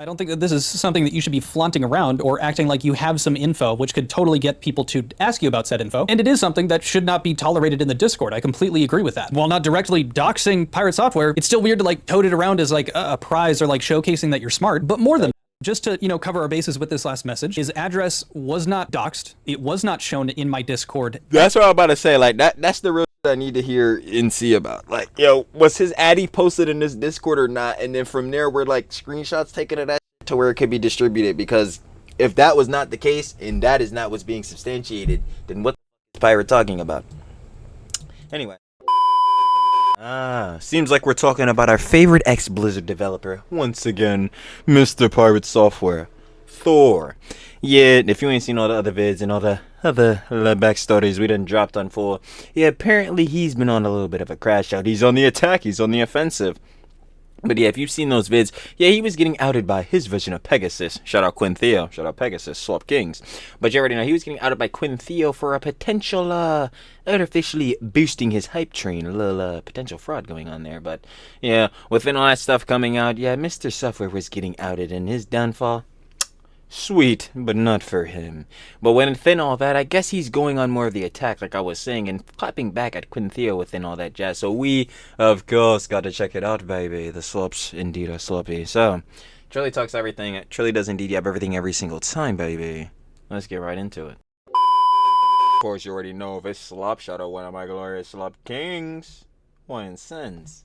I don't think that this is something that you should be flaunting around or acting like you have some info, which could totally get people to ask you about said info. And it is something that should not be tolerated in the Discord. I completely agree with that. While not directly doxing pirate software, it's still weird to like tote it around as like a prize or like showcasing that you're smart. But more than just to, cover our bases with this last message, his address was not doxed. It was not shown in my Discord. That's what I'm about to say. Like that's the real I need to hear and see about. Like, yo, was his addy posted in this Discord or not? And then from there, we're like screenshots taken of that to where it could be distributed. Because if that was not the case and that is not what's being substantiated, then what the is Pirate talking about? Anyway. Seems like we're talking about our favorite ex-Blizzard developer once again, Mr. Pirate Software, Thor. Yeah, if you ain't seen all the other vids and all the other backstories we done dropped on full, yeah, apparently he's been on a little bit of a crash out. He's on the attack, he's on the offensive. But yeah, if you've seen those vids, yeah, he was getting outed by his version of Pegasus. Shout out Quinn Theo. Shout out Pegasus. Swap Kings. But you already know he was getting outed by Quinn Theo for a potential, artificially boosting his hype train. A little, potential fraud going on there. But yeah, within all that stuff coming out, yeah, Mr. Software was getting outed and his downfall. Sweet, but not for him. But within all that, I guess he's going on more of the attack, like I was saying, and clapping back at Quinn Theo within all that jazz. So we, of course, got to check it out, baby. The slops indeed are sloppy. So, Trilly talks everything. Trilly does indeed have everything every single time, baby. Let's get right into it. Of course, you already know if it's slop. Shout out one of my glorious slop kings. One sins.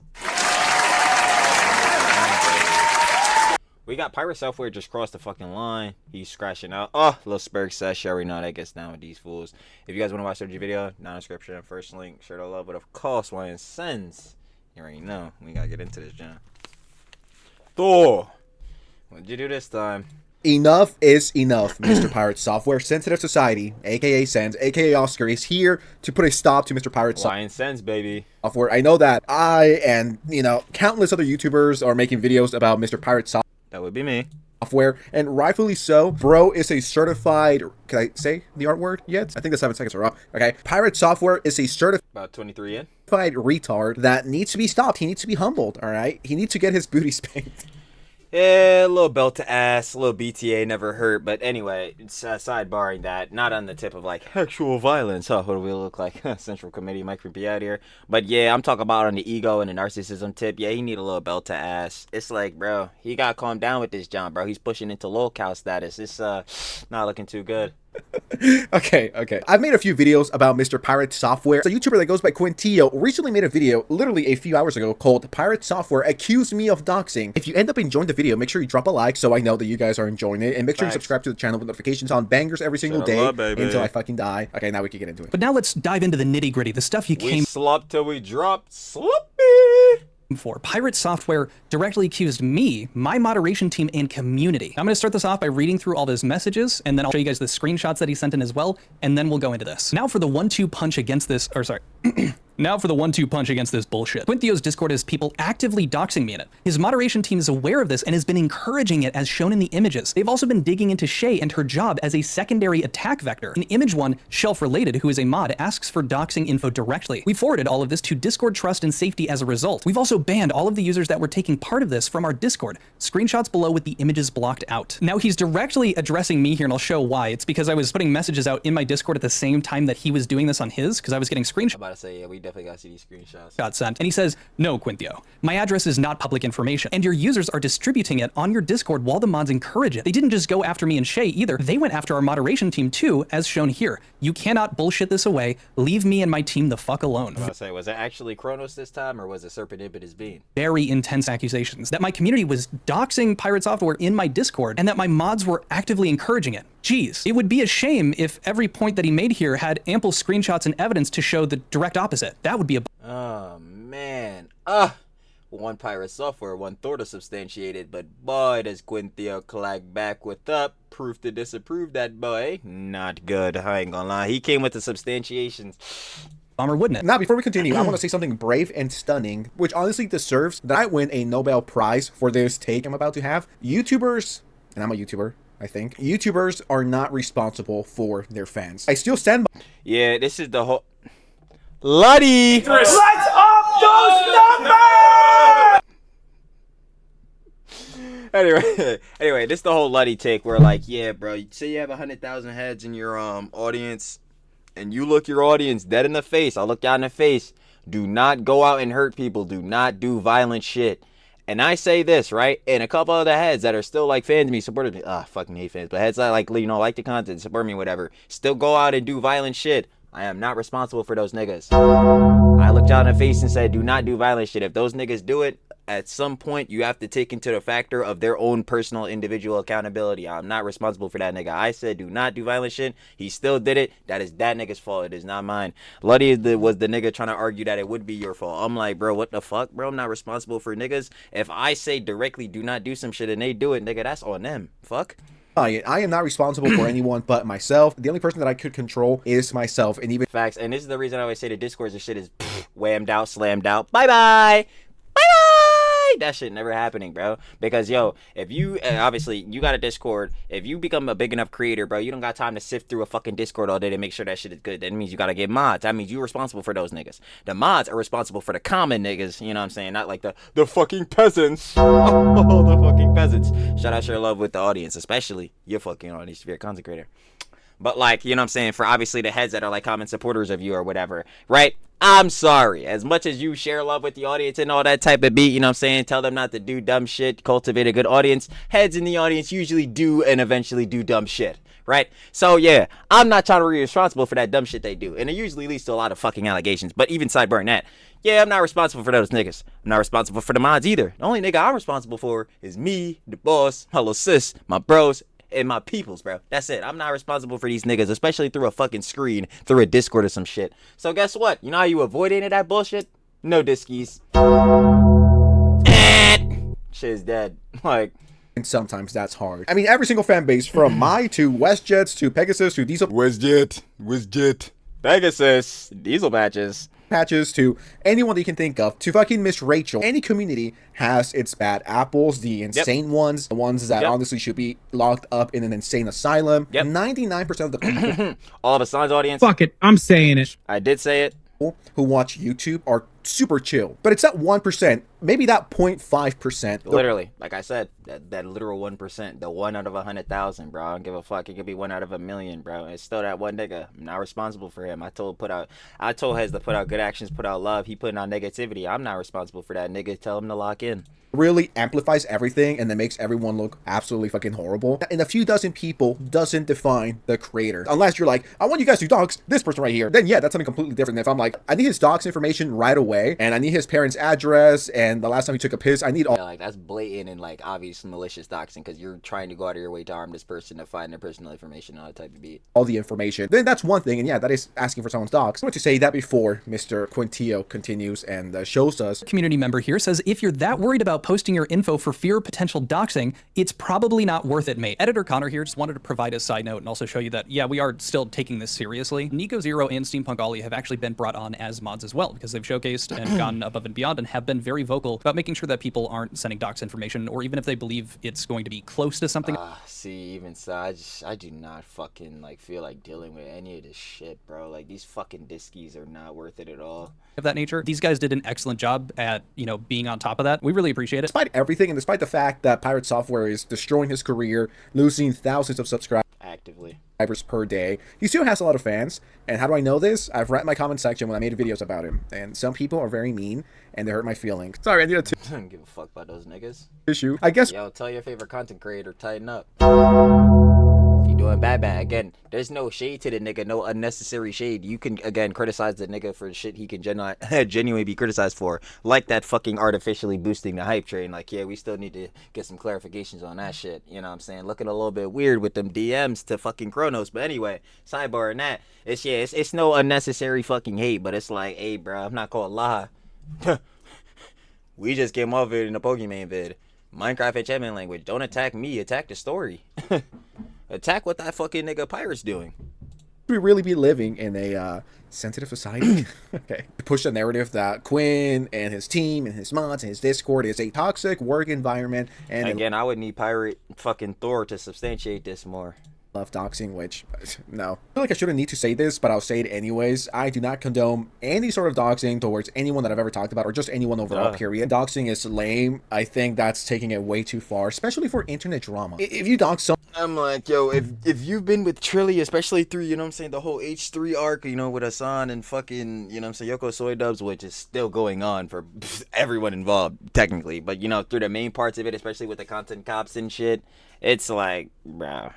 We got Pirate Software just crossed the fucking line. He's scratching out. Oh, little Spurg says, you already know that gets down with these fools. If you guys want to watch the video, down in the description and first link, sure to love. But of course, why in sense, you already know. We gotta get into this, John. Thor, what'd you do this time? Enough is enough, Mr. Pirate Software. Sensitive Society, aka Sens, aka Oscar, is here to put a stop to Mr. Pirate Software. Why in sense, baby? I know that I and, countless other YouTubers are making videos about Mr. Pirate Software. That would be me. Software, and rightfully so. Bro is a certified, can I say the art word yet? I think the 7 seconds are up. Okay. Pirate Software is a certified About 23 in. retard that needs to be stopped. He needs to be humbled, all right? He needs to get his booty spanked. Yeah, a little belt to ass, a little BTA never hurt. But anyway, sidebarring that, not on the tip of like actual violence. Huh, what do we look like? Central Committee might be out here. But yeah, I'm talking about on the ego and the narcissism tip. Yeah, he need a little belt to ass. It's like, bro, he got to calm down with this John, bro. He's pushing into lol-cow status. It's not looking too good. Okay. I've made a few videos about Mr. Pirate Software. A YouTuber that goes by Quinn Theo recently made a video literally a few hours ago called Pirate Software Accused Me of Doxing. If you end up enjoying the video, make sure you drop a like so I know that you guys are enjoying it. And make sure you subscribe to the channel with notifications on bangers every single day until I fucking die. Okay, now we can get into it. But now let's dive into the nitty gritty, the stuff you came slop till we drop. Sloppy. For. Pirate Software directly accused me, my moderation team, and community. I'm going to start this off by reading through all of his messages, and then I'll show you guys the screenshots that he sent in as well, and then we'll go into this. Now for the 1-2 punch against this, Now for the 1-2 punch against this bullshit. Quinn Theo's Discord has people actively doxing me in it. His moderation team is aware of this and has been encouraging it as shown in the images. They've also been digging into Shay and her job as a secondary attack vector. In image 1, Shelf Related, who is a mod, asks for doxing info directly. We forwarded all of this to Discord Trust and Safety as a result. We've also banned all of the users that were taking part of this from our Discord. Screenshots below with the images blocked out. Now he's directly addressing me here, and I'll show why. It's because I was putting messages out in my Discord at the same time that he was doing this on his, because I was getting screenshots. I'm about to say, yeah, we definitely gotta see these screenshots. Got sent. And he says, no, Quinn Theo, my address is not public information, and your users are distributing it on your Discord while the mods encourage it. They didn't just go after me and Shay either. They went after our moderation team too, as shown here. You cannot bullshit this away. Leave me and my team the fuck alone. I was about to say, was it actually Kronos this time, or was it Serpent Impetus Bean? Very intense accusations that my community was doxing Pirate Software in my Discord, and that my mods were actively encouraging it. Jeez, it would be a shame if every point that he made here had ample screenshots and evidence to show the direct opposite. That would be a oh man. One Pirate Software, one Thor to substantiate it, but boy does Quinn Theo collect back with up proof to disapprove that boy. Not good, I ain't gonna lie. He came with the substantiations. bummer, wouldn't it? Now, before we continue, I want to say something brave and stunning, which honestly deserves that I win a Nobel Prize for this take I'm about to have. YouTubers, and I'm a YouTuber, I think, YouTubers are not responsible for their fans. I still stand by. Yeah, this is the whole... Luddy! Let's up those numbers! Anyway, this the whole Luddy take where like, yeah, bro, you say you have 100,000 heads in your audience, and you look your audience dead in the face. I'll look you in the face. Do not go out and hurt people. Do not do violent shit. And I say this, right? And a couple of the heads that are still like fans of me, supported me. Fucking hate fans, but heads that like, you know, like the content, support me, whatever. Still go out and do violent shit. I am not responsible for those niggas. I looked y'all in the face and said, do not do violent shit. If those niggas do it, at some point you have to take into the factor of their own personal individual accountability. I'm not responsible for that nigga. I said do not do violent shit. He still did it. That is that nigga's fault. It is not mine. Luddy was the nigga trying to argue that it would be your fault. I'm like, bro, what the fuck, bro? I'm not responsible for niggas. If I say directly do not do some shit and they do it, nigga, that's on them. Fuck. I am not responsible for anyone but myself. The only person that I could control is myself. And even facts. And this is the reason I always say the discourse and shit is whammed out, slammed out. Bye bye. Bye bye. That shit never happening, bro. Because yo, if you obviously you got a Discord, if you become a big enough creator, bro, you don't got time to sift through a fucking Discord all day to make sure that shit is good. That means you gotta get mods. That means you're responsible for those niggas. The mods are responsible for the common niggas. You know what I'm saying? Not like the fucking peasants. Oh, the fucking peasants. Shout out, share love with the audience, especially your fucking audience if you're a content creator. But like, you know what I'm saying, for obviously the heads that are like common supporters of you or whatever, right? I'm sorry. As much as you share love with the audience and all that type of beat, you know what I'm saying, tell them not to do dumb shit, cultivate a good audience. Heads in the audience usually do and eventually do dumb shit, right? So yeah, I'm not trying to be responsible for that dumb shit they do. And it usually leads to a lot of fucking allegations. But even sidebarring that, yeah, I'm not responsible for those niggas. I'm not responsible for the mods either. The only nigga I'm responsible for is me, the boss, hello sis, my bros, and my peoples, bro. That's it. I'm not responsible for these niggas, especially through a fucking screen, through a Discord or some shit. So guess what? You know how you avoid any of that bullshit? No diskies. Shit is dead. Like, and sometimes that's hard. I mean, every single fan base, from my to WestJets to Pegasus to Diesel WestJet, Pegasus, Diesel patches to anyone that you can think of, to fucking Miss Rachel. Any community has its bad apples, the insane ones, the ones that honestly should be locked up in an insane asylum. 99% of the people, all of a Sun's audience. Fuck it, I'm saying it. I did say it. Who watch YouTube are super chill, but it's that 1%, maybe that 0.5%. Literally, like I said, that literal 1%, the 1 out of 100,000, bro. I don't give a fuck. It could be 1 out of 1,000,000, bro. It's still that one nigga. I'm not responsible for him. I told Hez to put out good actions, put out love. He putting out negativity. I'm not responsible for that nigga. Tell him to lock in. Really amplifies everything and then makes everyone look absolutely fucking horrible. And a few dozen people doesn't define the creator. Unless you're like, I want you guys to dox this person right here. Then yeah, that's something completely different. If I'm like, I need his dox information right away, and I need his parents' address, and the last time he took a piss, I need all. Yeah, like that's blatant and like obvious malicious doxing, because you're trying to go out of your way to harm this person to find their personal information and all that type of beat. All the information. Then that's one thing, and yeah, that is asking for someone's dox. I want to say that before Mr. Quintillo continues and shows us. Community member here says, if you're that worried about posting your info for fear of potential doxing, it's probably not worth it, mate. Editor Connor here just wanted to provide a side note and also show you that, yeah, we are still taking this seriously. Nico Zero and Steampunk Ollie have actually been brought on as mods as well, because they've showcased and gone above and beyond and have been very vocal about making sure that people aren't sending dox information, or even if they believe it's going to be close to something. See, even so, I do not fucking like feel like dealing with any of this shit, bro. Like, these fucking diskies are not worth it at all. Of that nature. These guys did an excellent job at, you know, being on top of that. We really appreciate it. Despite everything, and despite the fact that Pirate Software is destroying his career, losing thousands of subscribers actively per day, he still has a lot of fans. And how do I know this? I've read my comment section when I made videos about him, and some people are very mean and they hurt my feelings. Sorry, I need a I don't give a fuck about those niggas. Issue. I guess. Yo, tell your favorite content creator, tighten up. If you doing bad, again, there's no shade to the nigga, no unnecessary shade. You can, again, criticize the nigga for shit he can genuinely be criticized for, like that fucking artificially boosting the hype train. Like, yeah, we still need to get some clarifications on that shit. You know what I'm saying? Looking a little bit weird with them DMs to fucking Kronos. But anyway, sidebar in that, it's no unnecessary fucking hate, but it's like, hey, bro, I'm not gonna lie. We just came off it in a Pokemon vid. Minecraft enchantment language. Don't attack me, attack the story. Attack what that fucking nigga Pirate's doing. We really be living in a sensitive society. Okay. Push the narrative that Quinn and his team and his mods and his Discord is a toxic work environment. And again, I would need Pirate fucking Thor to substantiate this more. of doxing, which, no. I feel like I shouldn't need to say this, but I'll say it anyways. I do not condone any sort of doxing towards anyone that I've ever talked about, or just anyone overall, period. Doxing is lame. I think that's taking it way too far, especially for internet drama. If you dox someone, I'm like, yo, if you've been with Trilly, especially through, you know what I'm saying, the whole H3 arc, you know, with Hassan and fucking, you know what I'm saying, Yoko Soy Dubs, which is still going on for everyone involved, technically. But, you know, through the main parts of it, especially with the content cops and shit, it's like, bro.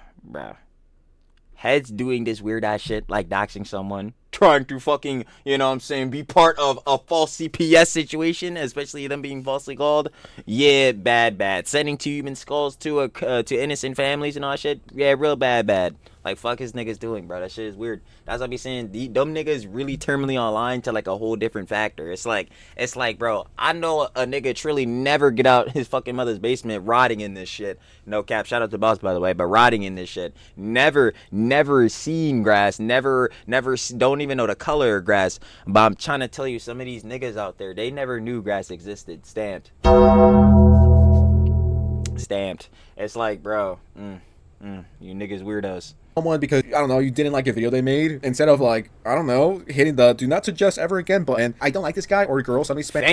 Heads doing this weird ass shit like doxing someone, trying to fucking, you know what I'm saying, be part of a false CPS situation, especially them being falsely called. Yeah, bad. Sending two human skulls to innocent families and all that shit. Yeah, real bad. Like, fuck his niggas doing, bro. That shit is weird. That's what I be saying. Dumb niggas really terminally online to like a whole different factor. It's like, bro, I know a nigga truly never get out his fucking mother's basement rotting in this shit. No cap. Shout out to Boss, by the way, but rotting in this shit. Never seen grass. Never, don't even know the color of grass. But I'm trying to tell you, some of these niggas out there, they never knew grass existed. Stamped. It's like, bro, you niggas weirdos. someone because, I don't know, you didn't like a video they made, instead of, like, I don't know, hitting the do not suggest ever again button. I don't like this guy or girl, so let me spend.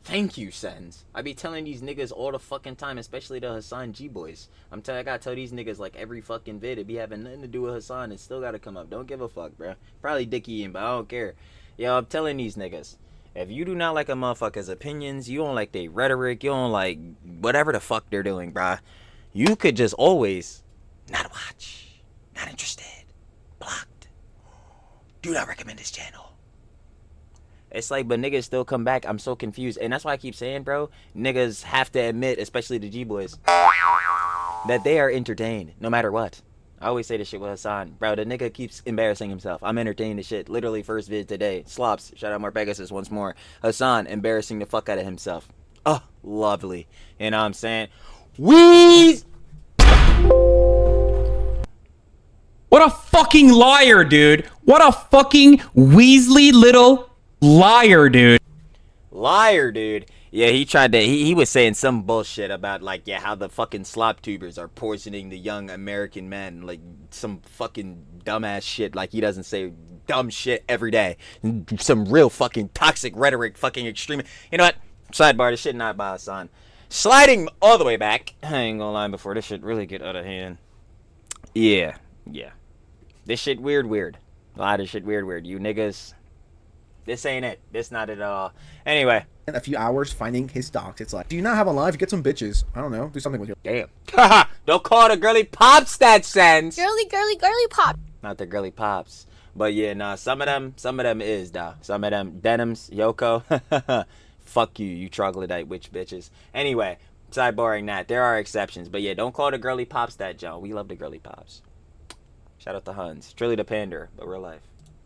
Thank you, Sens. I be telling these niggas all the fucking time, especially the Hassan G boys. I gotta tell these niggas like every fucking vid. It be having nothing to do with Hassan. It still gotta come up. Don't give a fuck, bro. Probably Dickie in, but I don't care. Yo, I'm telling these niggas. If you do not like a motherfucker's opinions, you don't like their rhetoric, you don't like whatever the fuck they're doing, bruh, you could just always not watch, not interested, blocked, do not recommend this channel. It's like, but niggas still come back. I'm so confused. And that's why I keep saying, bro, niggas have to admit, especially the G-boys, that they are entertained no matter what. I always say this shit with Hassan. Bro, the nigga keeps embarrassing himself. I'm entertaining this shit. Literally first vid today. Slops. Shout out Mark Pegasus once more. Hassan embarrassing the fuck out of himself. Oh, lovely. You know what I'm saying? Wheeze! What a fucking liar, dude. What a fucking Weasley little liar, dude. Liar, dude. Yeah, he tried to, he was saying some bullshit about, like, yeah, how the fucking slop tubers are poisoning the young American men. Like, some fucking dumbass shit. Like, he doesn't say dumb shit every day. Some real fucking toxic rhetoric, fucking extreme. You know what? Sidebar, this shit not by Hassan. Sliding all the way back. I ain't gonna lie, before this shit really get out of hand. Yeah. This shit weird. A lot of shit weird. You niggas, this ain't it. This not at all. Anyway. In a few hours finding his docs, it's like, do you not have a live? Get some bitches. I don't know. Do something with your. Damn. Haha. Don't call the girly pops that sense. Girly pop. Not the girly pops. But yeah, nah, some of them is, though. Some of them denims, Yoko. Fuck you troglodyte witch bitches. Anyway, sidebarring that, there are exceptions. But yeah, don't call the girly pops that, Joe. We love the girly pops. Shout out to Huns. Truly the pander, but real life.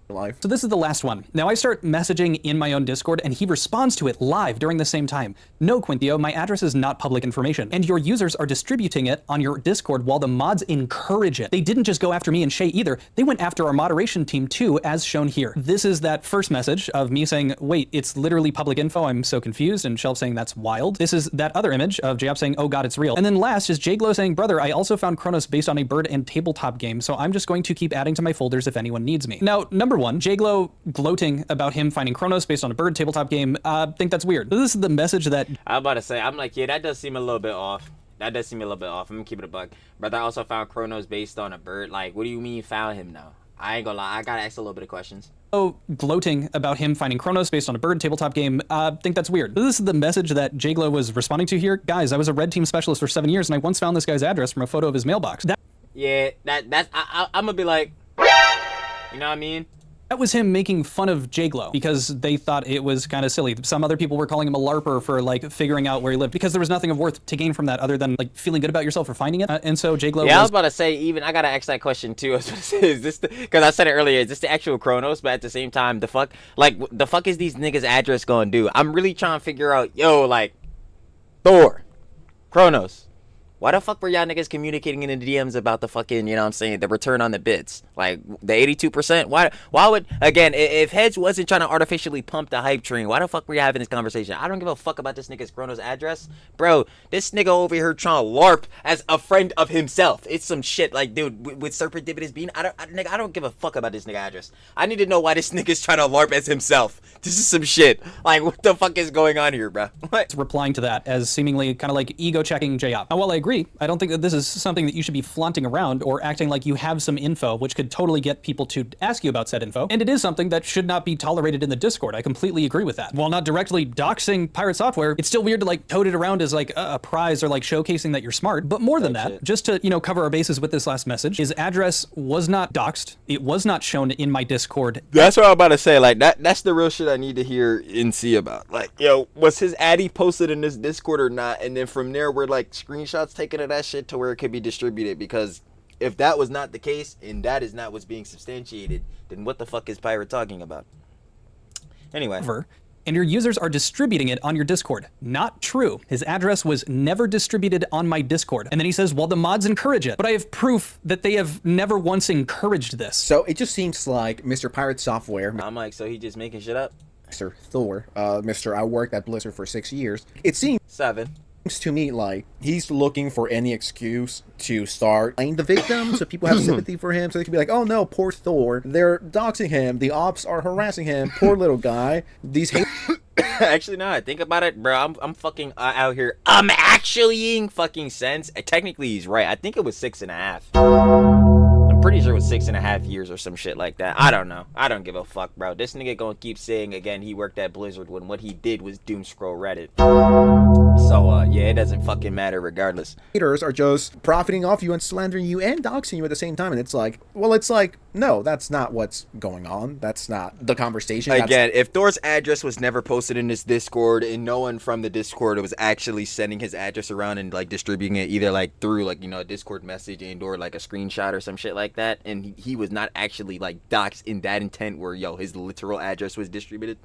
Live. So this is the last one. Now I start messaging in my own Discord and he responds to it live during the same time. No, Quinthio, my address is not public information and your users are distributing it on your Discord while the mods encourage it. They didn't just go after me and Shay either. They went after our moderation team too, as shown here. This is that first message of me saying, wait, it's literally public info. I'm so confused. And Shelf saying that's wild. This is that other image of Jab saying, oh God, it's real. And then last is J-Glow saying, brother, I also found Chronos based on a bird and tabletop game. So I'm just going to keep adding to my folders if anyone needs me. Now, number one, J-Glow gloating about him finding Chronos based on a bird tabletop game, think that's weird. This is the message that I'm about to say, I'm like, yeah, that does seem a little bit off. I'm gonna keep it a buck. Brother also found Chronos based on a bird. Like, what do you mean you found him now? I ain't gonna lie, I gotta ask a little bit of questions. Gloating about him finding Chronos based on a bird tabletop game, think that's weird. This is the message that J-Glow was responding to here. Guys, I was a red team specialist for 7 years and I once found this guy's address from a photo of his mailbox. Yeah, that's I'm gonna be like, you know what I mean? That was him making fun of J-Glow because they thought it was kind of silly. Some other people were calling him a LARPer for like figuring out where he lived because there was nothing of worth to gain from that other than like feeling good about yourself for finding it. And so J-Glow I was about to say, even I gotta ask that question too. I was about to say, is this because I said it earlier, is this the actual Chronos? But at the same time, the fuck is these niggas' address gonna do? I'm really trying to figure out, yo, like, Thor, Chronos, Why the fuck were y'all niggas communicating in the DMs about the fucking, you know what I'm saying, the return on the bids? Like, the 82%? Why would, again, if Heads wasn't trying to artificially pump the hype train, why the fuck were you having this conversation? I don't give a fuck about this nigga's Chronos address. Bro, this nigga over here trying to LARP as a friend of himself. It's some shit. Like, dude, with Serpent Dividends being, I don't give a fuck about this nigga address. I need to know why this nigga's trying to LARP as himself. This is some shit. Like, what the fuck is going on here, bro? What? Replying to that as seemingly kind of like ego checking J-Op. Now, while I agree, I don't think that this is something that you should be flaunting around or acting like you have some info which could totally get people to ask you about said info. And it is something that should not be tolerated in the Discord. I completely agree with that. While not directly doxing Pirate Software, it's still weird to like tote it around as like a prize or like showcasing that you're smart. But more than that, just to, you know, cover our bases with this last message, his address was not doxed. It was not shown in my Discord. That's what I'm about to say. Like, that's the real shit I need to hear and see about. Like, yo, was his addy posted in this Discord or not? And then from there, we're like screenshots taken of that shit to where it could be distributed. Because if that was not the case and that is not what's being substantiated, then what the fuck is Pirate talking about? Anyway. And your users are distributing it on your Discord. Not true. His address was never distributed on my Discord. And then he says, well, the mods encourage it. But I have proof that they have never once encouraged this. So it just seems like Mr. Pirate Software, I'm like, so he just making shit up? Mr. Thor, Mr. I worked at Blizzard for 6 years. It seems 7. to me like he's looking for any excuse to start playing the victim so people have sympathy for him, so they can be like, oh no, poor Thor, they're doxing him, the ops are harassing him, poor little guy, these Actually, no, I think about it, bro. I'm fucking out here. I'm actually in fucking sense. Technically, he's right. I think it was 6.5. I'm pretty sure it was 6.5 years or some shit like that. I don't know. I don't give a fuck, bro. This nigga gonna keep saying again he worked at Blizzard when what he did was doom scroll Reddit. So, yeah, it doesn't fucking matter regardless. haters are just profiting off you and slandering you and doxing you at the same time, and it's like, well, it's like, no, that's not what's going on. That's not the conversation. Again, if Thor's address was never posted in this Discord and no one from the Discord was actually sending his address around and like distributing it either like through like, you know, a Discord message and or like a screenshot or some shit like that, and he was not actually like doxed in that intent where, yo, his literal address was distributed,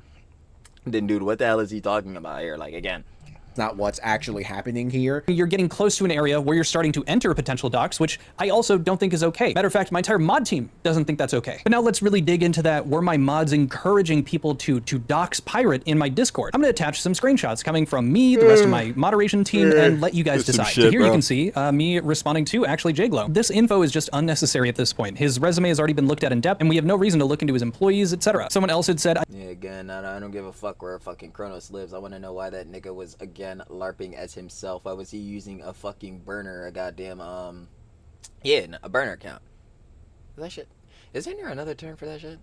then dude, what the hell is he talking about here? Like, again, not what's actually happening here. You're getting close to an area where you're starting to enter potential dox, which I also don't think is okay. Matter of fact, my entire mod team doesn't think that's okay. But now let's really dig into that. Were my mods encouraging people to dox Pirate in my Discord? I'm gonna attach some screenshots coming from me, the rest of my moderation team, and let you guys decide. shit, So here bro. you can see me responding to actually Jglow. This info is just unnecessary at this point. His resume has already been looked at in depth, and we have no reason to look into his employees, etc. Someone else had said, yeah, again, I don't give a fuck where fucking Kronos lives. I want to know why that nigga was again LARPing as himself. Why was he using a fucking burner, a goddamn yeah, a burner account? That shit, isn't there another term for that shit?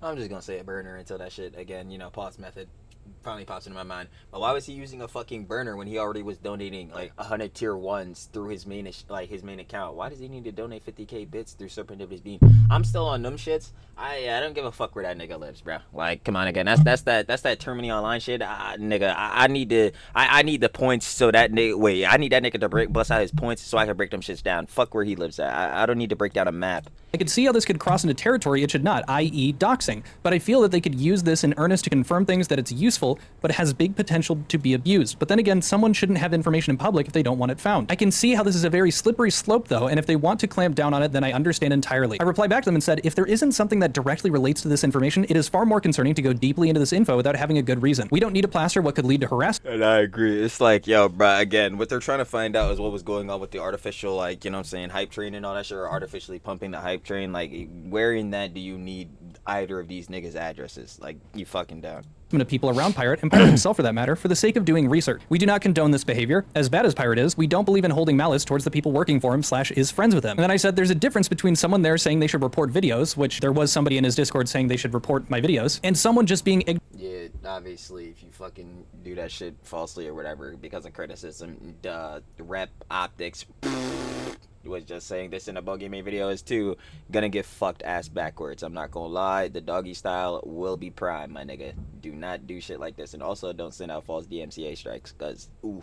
I'm just gonna say a burner until that shit again, you know, pause method finally pops into my mind. But why was he using a fucking burner when he already was donating like 100 tier 1s through his main account? Why does he need to donate 50k bits through Serpent Dividends Beam? I'm still on them shits. I don't give a fuck where that nigga lives, bro. Like, come on again. That's that Termini Online shit. Nigga, I need the points so that nigga. Wait, I need that nigga to bust out his points so I can break them shits down. Fuck where he lives at. I don't need to break down a map. I could see how this could cross into territory it should not, i.e. doxing, but I feel that they could use this in earnest to confirm things that it's useful, but it has big potential to be abused. But then again, someone shouldn't have information in public if they don't want it found. I can see how this is a very slippery slope though, and if they want to clamp down on it, then I understand entirely. I replied back to them and said, if there isn't something that directly relates to this information, it is far more concerning to go deeply into this info without having a good reason. We don't need to plaster what could lead to harassment. And I agree. It's like, yo, bro, again, what they're trying to find out is what was going on with the artificial, like, you know what I'm saying, hype train and all that shit, or artificially pumping the hype train. Like, where in that do you need either of these niggas' addresses? Like, you fucking down. Of people around Pirate, and Pirate himself for that matter, for the sake of doing research. We do not condone this behavior. As bad as Pirate is, we don't believe in holding malice towards the people working for him / is friends with him. And then I said there's a difference between someone there saying they should report videos, which there was somebody in his Discord saying they should report my videos, and someone just being Yeah, obviously, if you fucking do that shit falsely or whatever because of criticism, rep optics was just saying this in a Bogey Game video is too gonna get fucked ass backwards. I'm not gonna lie, the doggy style will be prime, my nigga. Do not do shit like this, and also don't send out false DMCA strikes, cause ooh,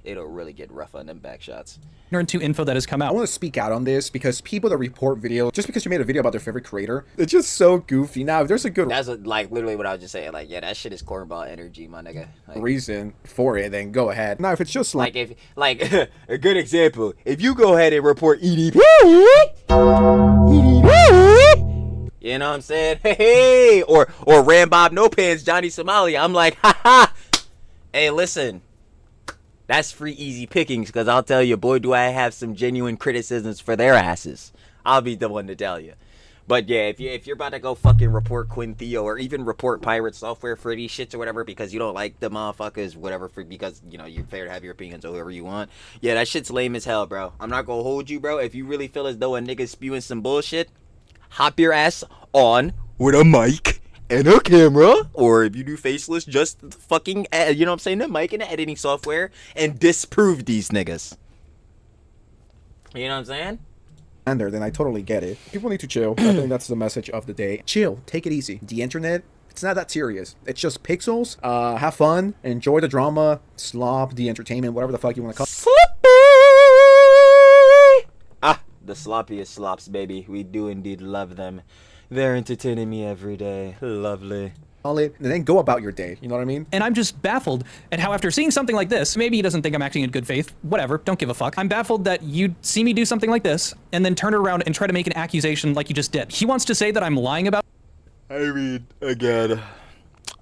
it'll really get rough on them back shots. ignorant to info that has come I out. want to speak out on this because people that report videos just because you made a video about their favorite creator, it's just so goofy. Now, if there's a good That's like literally what I was just saying. Like, yeah, that shit is cornball energy, my nigga. Like, reason for it, then go ahead. Now, if it's just like if a good example, if you go ahead and report EDP, you know what I'm saying? Hey, or Rambob No Pants, Johnny Somali, I'm like, haha. Hey, listen, that's free easy pickings, because I'll tell you, boy, do I have some genuine criticisms for their asses. I'll be the one to tell you. But yeah, if you're about to go fucking report Quinn Theo or even report Pirate Software for these shits or whatever because you don't like the motherfuckers, whatever, because, you know, you're fair to have your opinions or whoever you want. Yeah, that shit's lame as hell, bro. I'm not gonna hold you, bro. If you really feel as though a nigga's spewing some bullshit, hop your ass on with a mic and a camera, or if you do faceless, just fucking, you know what I'm saying, the mic and the editing software, and disprove these niggas. You know what I'm saying? then I totally get it. People need to chill. I think that's the message of the day. Chill. Take it easy. The internet, it's not that serious. It's just pixels. Have fun. Enjoy the drama. Slop, the entertainment, whatever the fuck you want to call it. The sloppiest slops, baby. We do indeed love them. They're entertaining me every day. Lovely. And then go about your day. You know what I mean? And I'm just baffled at how after seeing something like this, maybe he doesn't think I'm acting in good faith, whatever, don't give a fuck. I'm baffled that you'd see me do something like this and then turn it around and try to make an accusation like you just did. He wants to say that I'm lying about— I mean, again,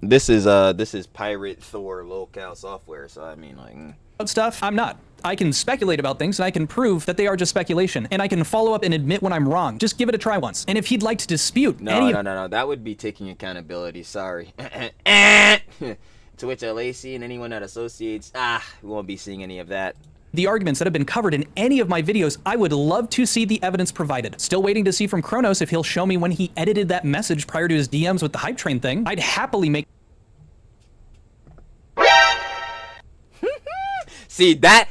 this is Pirate Thor local software, so I mean, like, stuff. I'm not. I can speculate about things and I can prove that they are just speculation, and I can follow up and admit when I'm wrong. Just give it a try once. And if he'd like to dispute No, that would be taking accountability. Sorry. Twitch LAC and anyone that associates, we won't be seeing any of that. The arguments that have been covered in any of my videos, I would love to see the evidence provided. Still waiting to see from Kronos if he'll show me when he edited that message prior to his DMs with the hype train thing. I'd happily make— See, that,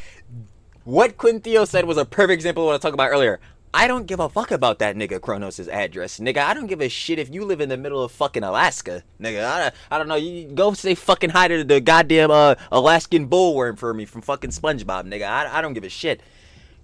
what Quinn Theo said was a perfect example of what I talked about earlier. I don't give a fuck about that nigga Kronos' address. Nigga, I don't give a shit if you live in the middle of fucking Alaska. Nigga, I don't know, you go say fucking hi to the goddamn Alaskan bullworm for me from fucking SpongeBob, nigga. I don't give a shit.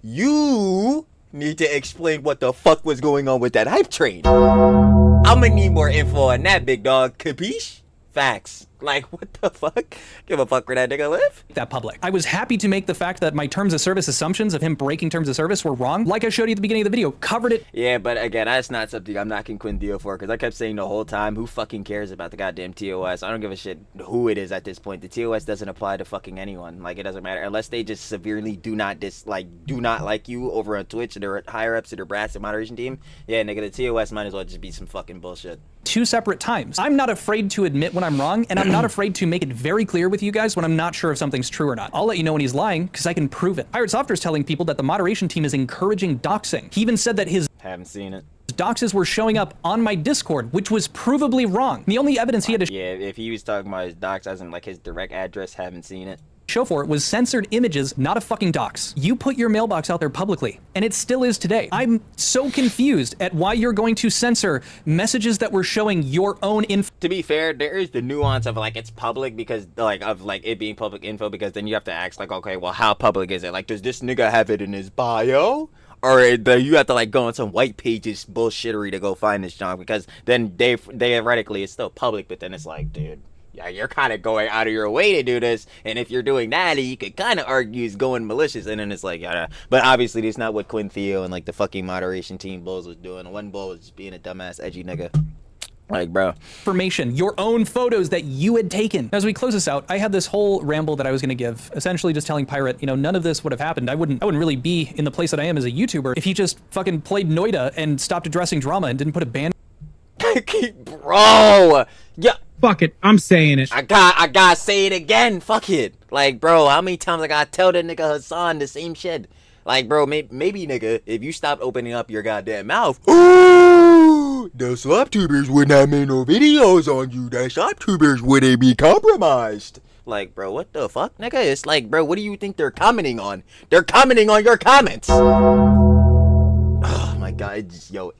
You need to explain what the fuck was going on with that hype train. I'm gonna need more info on that, big dog. Capiche? Facts. Like, what the fuck? Give a fuck where that nigga live? that public. I was happy to make the fact that my terms of service assumptions of him breaking terms of service were wrong. Like I showed you at the beginning of the video, covered it. Yeah, but again, that's not something I'm knocking Quinn Theo for, because I kept saying the whole time, who fucking cares about the goddamn TOS? I don't give a shit who it is at this point. The TOS doesn't apply to fucking anyone. Like, it doesn't matter. Unless they just severely do not like you over on Twitch and they're higher ups of their brass and moderation team. Yeah, nigga, the TOS might as well just be some fucking bullshit. 2 separate times. I'm not afraid to admit when I'm wrong, and I'm not afraid to make it very clear with you guys when I'm not sure if something's true or not. I'll let you know when he's lying, because I can prove it. Pirate Software is telling people that the moderation team is encouraging doxing. He even said that his Haven't seen it. doxes were showing up on my Discord, which was provably wrong. The only evidence he had to Yeah, if he was talking about his docs as in like his direct address, haven't seen it. show for it was censored images, not a fucking dox. You put your mailbox out there publicly, and it still is today. I'm so confused at why you're going to censor messages that were showing your own info. To be fair, there is the nuance of like it's public because like of like it being public info, because then you have to ask like, okay, well, how public is it? Like, does this nigga have it in his bio? Or you have to like go on some white pages bullshittery to go find this junk, because then they theoretically it's still public, but then it's like, dude, yeah, you're kind of going out of your way to do this, and if you're doing that, you could kind of argue is going malicious, and then it's like, yeah. But obviously, that's not what Quinn Theo and like the fucking moderation team bulls was doing. One bull was just being a dumbass, edgy nigga. Like, bro. Information, your own photos that you had taken. As we close this out, I had this whole ramble that I was going to give, essentially just telling Pirate, you know, none of this would have happened. I wouldn't really be in the place that I am as a YouTuber if he just fucking played Noida and stopped addressing drama and didn't put a ban. Bro, yeah. Fuck it, I'm saying it. I gotta say it again. Fuck it. Like, bro, how many times I gotta tell that nigga Hassan the same shit? Like, bro, maybe nigga, if you stop opening up your goddamn mouth, ooh, the SlopTubers would not make no videos on you. The SlopTubers wouldn't be compromised. Like, bro, what the fuck, nigga? It's like, bro, what do you think they're commenting on? They're commenting on your comments. Oh my god, it's just, yo.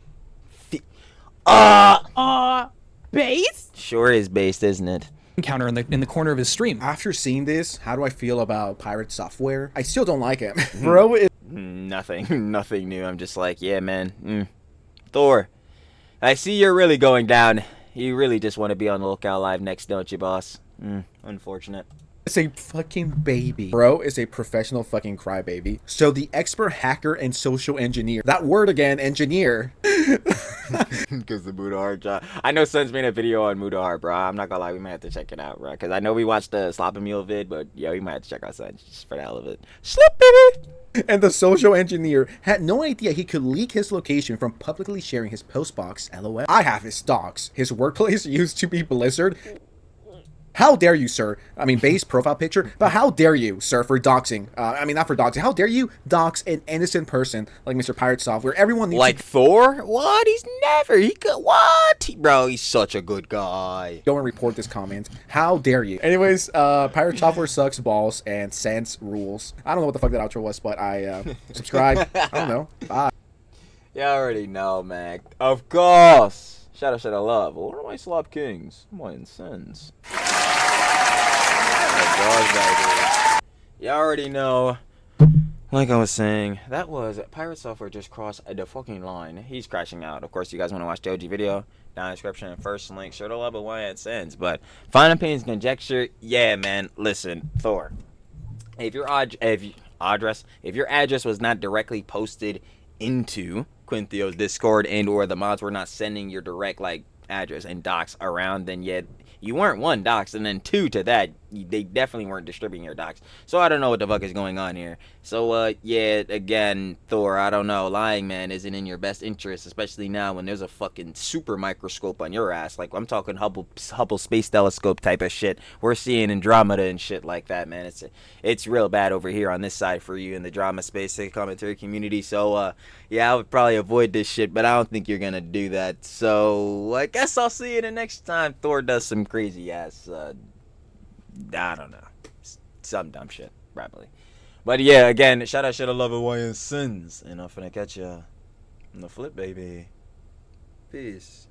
Based? Sure is based, isn't it? counter in the corner of his stream. After seeing this, how do I feel about Pirate Software? I still don't like him. Bro is Nothing new. I'm just like, yeah, man. Thor, I see you're really going down. You really just want to be on the lookout live next, don't you, boss? Unfortunate. a fucking baby. Bro is a professional fucking crybaby. So the expert hacker and social engineer. That word again, engineer. Because the Mudahar job. I know Son's made a video on Mudahar, bro. I'm not gonna lie, we might have to check it out, bro. Because I know we watched the Sloppy Mule vid, but yo, we might have to check out Son just for the hell of it. Slip, baby! And the social engineer had no idea he could leak his location from publicly sharing his postbox, lol. I have his docs. His workplace used to be Blizzard. How dare you, sir? I mean, base profile picture, but how dare you, sir, for doxing? I mean, not for doxing. How dare you dox an innocent person like Mr. Pirate Software? Everyone needs like Thor? What? He's never. He could. What? Bro, he's such a good guy. go and report this comment. How dare you? Anyways, Pirate Software sucks balls and Sans rules. I don't know what the fuck that outro was, but I subscribe. I don't know. Bye. You already know, man. Of course. Shout out, love. What are my slop kings? My sins. You already know. Like I was saying, that was Pirate Software just crossed the fucking line. He's crashing out. Of course, you guys want to watch the OG video? Down in the description and first link. Sure to love it why it sends. But final opinions, conjecture. Yeah, man. Listen, Thor. If your address was not directly posted into Quinthio's Discord and or the mods were not sending your direct like address and docs around, then yet you weren't one docs, and then two to that they definitely weren't distributing your docs. So I don't know what the fuck is going on here. So yeah, again, Thor, I don't know, lying, man, isn't in your best interest, especially now when there's a fucking super microscope on your ass. Like I'm talking Hubble Space Telescope type of shit we're seeing Andromeda and shit like that, man. It's real bad over here on this side for you in the drama space commentary community. So yeah, I would probably avoid this shit, but I don't think you're gonna do that. So I guess I'll see you the next time Thor does some crazy ass I don't know, some dumb shit probably. But yeah, again, shout out, shoulda, love it, why in sins, and I'm finna catch ya on the flip, baby. Peace.